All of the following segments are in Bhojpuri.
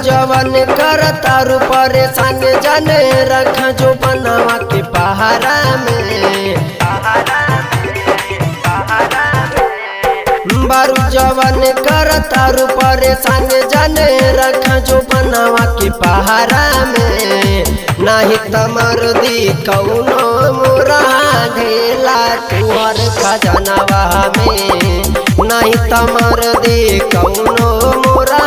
जवन कर तारू परेशान जाने रख जो बनावा के पहाड़ा में बारू जवन कर तारू परेशान जाने रख जो बनावा के पहाड़ा में नाही तमर दी कौनो मोरा ढेला तुहर खजनवा में नहीं तमर दी कौनो मोरा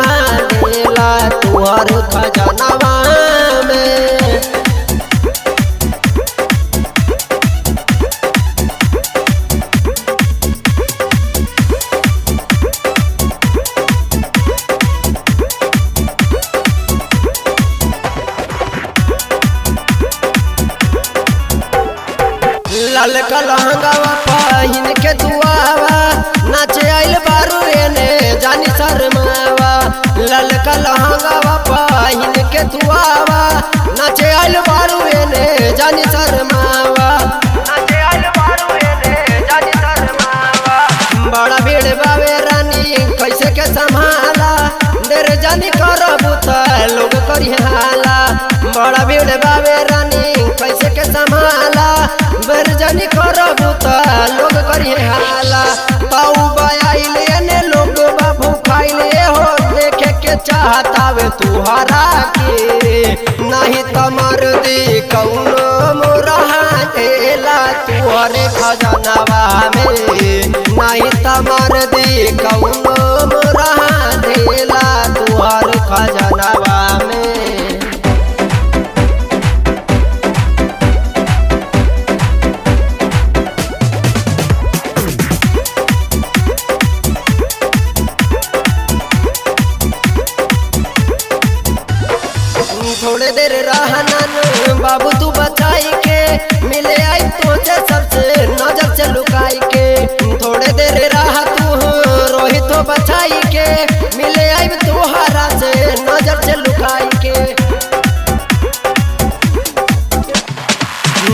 ढेला तुहर खजनवा में। लाल कलहंगावा पहिन के दुआवा नाचे आइल बारू एने जानी शर्मावा। लाल कलहंगावा पहिन के दुआवा नाचे आइल बारू एने जानी शर्मावा। बड़ा भीड़ बावे रानी कैसे के संभाला देर जानी करबू त लोग करी हाला। बड़ा भीड़ बावे रानी कैसे के संभाला बेर जानी करबू त लोग करी हाला। पाऊ बाइले ने लोग बाबू खाइले हो देखे के चाहतावे तुहरा के नहीं तमर दी कौनो मोरा ढेला तुहरे खजनवा में नहीं तमर दी कौनो मोरा ढेला तुहर खजनवा में। थोड़े देर रहना बाबू तू बचाई के मिले आई तुझे सबसे नजर से लुकाई के। थोड़े देर रह तू रोहित तो बचाई के मिले आई तुहरा से नजर से लुकाई के।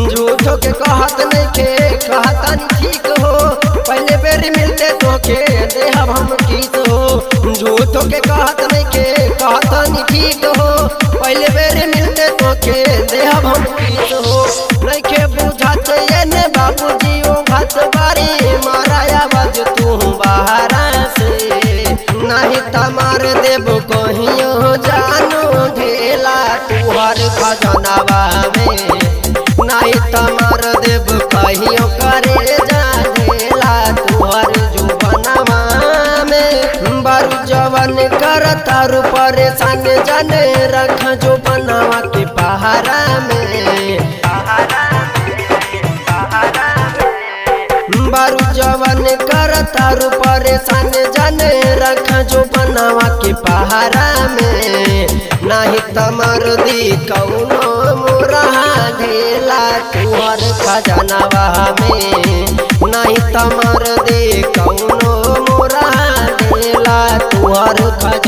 झूठो के कहत नहीं के कहता नहीं ठीक हो पहले बेर मिलते तो के देहब हम किस हो। झूठो के कहत नहीं के कहता नहीं ठीक हो पहले बेर मिलते तो के देहब हम किस हो। नहीं के बुझाते ये ने बाबूजी ओ घात बारी मारा आवाज तू बाहरा से नहीं तमार देव कहियो जानो ढेला तुहर खजनवा में नहीं तमार देव कहियो करे जा ढेला तुहर जुबनवा में। बारू जवन कर तारू परेशान जाने रख जो बनावा के पहाड़ा में बारू जवन कर तारू परेशान जाने रख जो बनावा के पहाड़ा में नहीं तमर दी कौनो मोरा ढेला तुहर खजनवा में नहीं तमर दी कौनो मोरा ढेला तुहर खजनवा।